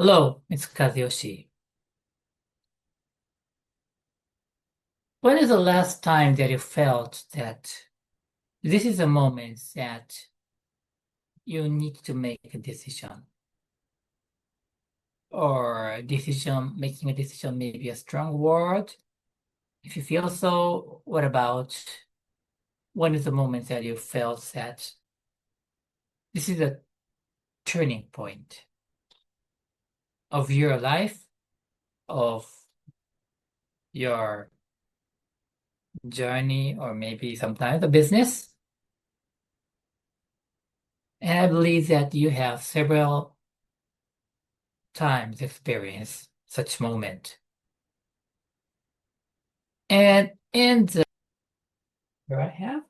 Hello, it's Kazuyoshi. When is the last time that you felt that this is a moment that you need to make a decision? Or making a decision may be a strong word. If you feel so, what about when is the moment that you felt that this is a turning point of your life, of your journey, or maybe sometimes a business? And I believe that you have several times experience such moment. And in the here I have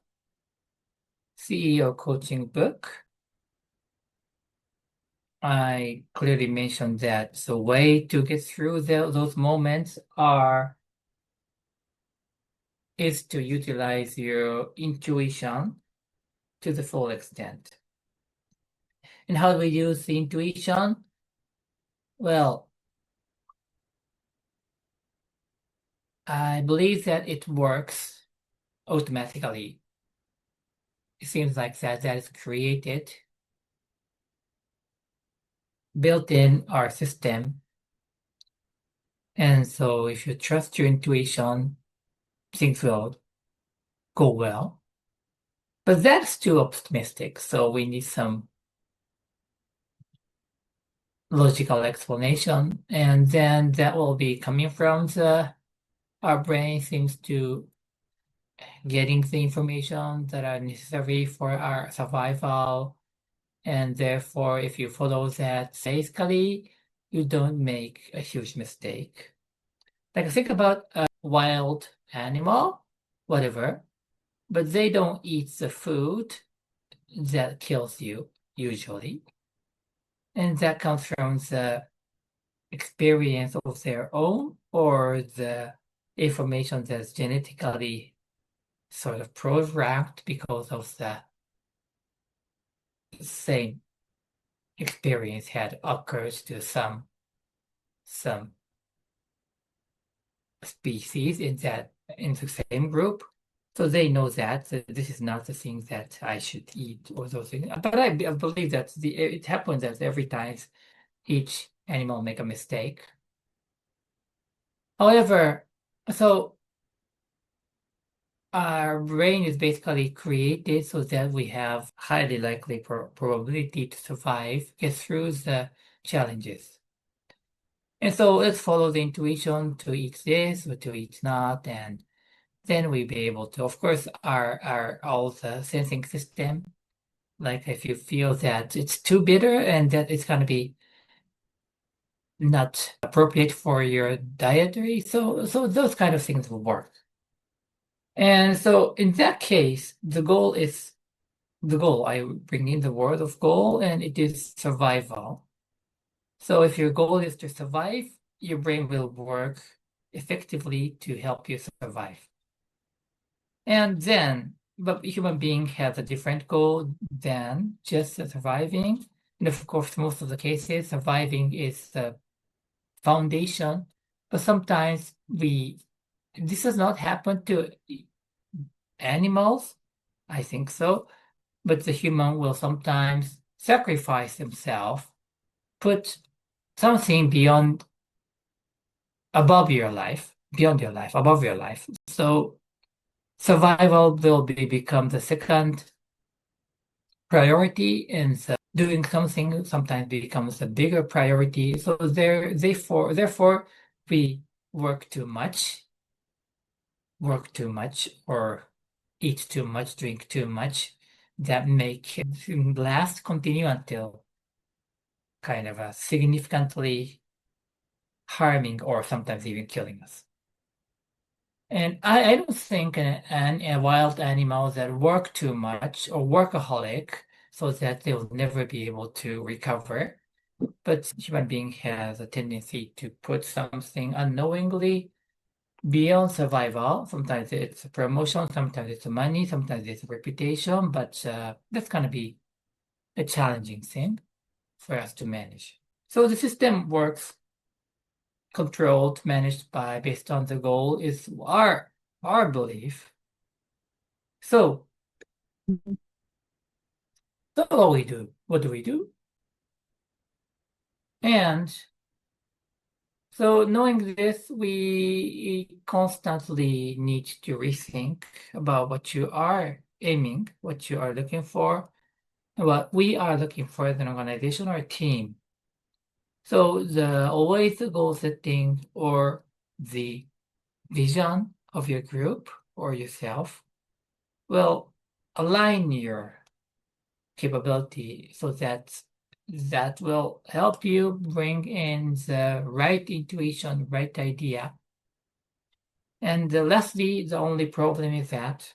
CEO coaching book, I clearly mentioned that the way to get through those moments is to utilize your intuition to the full extent. And how do we use the intuition? Well, I believe that it works automatically. It seems like that is created, built in our system. And so if you trust your intuition, things will go well. But that's too optimistic, so we need some logical explanation, and then that will be coming from our brain seems to getting the information that are necessary for our survival, and therefore if you follow that basically you don't make a huge mistake. Like think about a wild animal, whatever, but they don't eat the food that kills you usually. And that comes from the experience of their own or the information that's genetically sort of programmed because of the same experience had occurred to some species in the same group. So they know that this is not the thing that I should eat or those things. But I believe that it happens that every time each animal make a mistake. However, so our brain is basically created so that we have highly likely probability to survive, get through the challenges. And so let's follow the intuition to eat this or to eat not, and then we'll be able to, of course, our all the sensing system, like if you feel that it's too bitter and that it's gonna be not appropriate for your dietary, so those kind of things will work. And so in that case, the goal is the goal. I bring in the word of goal, and it is survival. So if your goal is to survive, your brain will work effectively to help you survive. And then, but human being has a different goal than just surviving. And of course, most of the cases, surviving is the foundation. But sometimes this does not happen to animals. I think so. But the human will sometimes sacrifice himself, put something beyond your life, above your life. So survival will become the second priority, and doing something sometimes becomes a bigger priority. So therefore, we work too much, or eat too much, drink too much, that make it continue until kind of a significantly harming or sometimes even killing us. And I don't think a wild animal that work too much or workaholic so that they'll never be able to recover. But human being has a tendency to put something unknowingly beyond survival. Sometimes it's promotion, sometimes it's money, sometimes it's reputation, but that's gonna be a challenging thing for us to manage. So the system works controlled, managed by, based on the goal is our belief. So that's what we do. What do we do? And so knowing this, we constantly need to rethink about what you are aiming, what you are looking for, and what we are looking for as an organization or a team. So always the goal setting or the vision of your group or yourself will align your capability so that will help you bring in the right intuition, right idea. And lastly, the only problem is that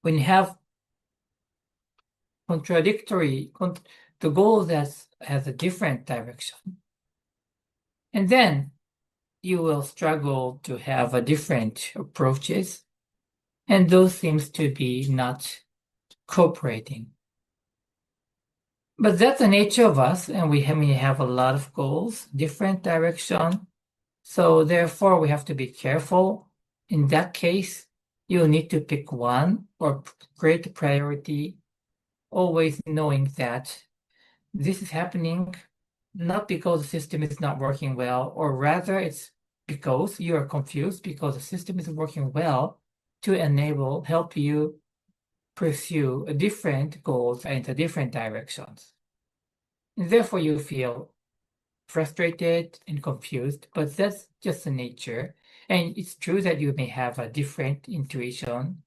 when you have contradictory, the goal that has a different direction, and then you will struggle to have a different approaches, and those seems to be not cooperating. But that's the nature of us, and we have a lot of goals, different direction. So therefore, we have to be careful. In that case, you'll need to pick one or create a priority, always knowing that this is happening not because the system is not working well, or rather it's because you are confused because the system is working well to help you pursue different goals and the different directions. And therefore, you feel frustrated and confused, but that's just the nature. And it's true that you may have a different intuition.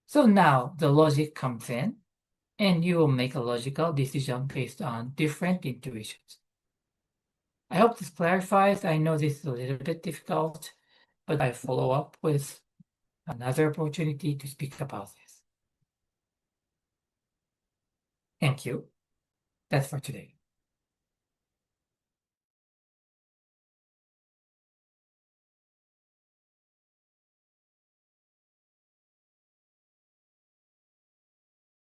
So now the logic comes in, and you will make a logical decision based on different intuitions. I hope this clarifies. I know this is a little bit difficult, but I follow up with another opportunity to speak about this. Thank you. That's for today.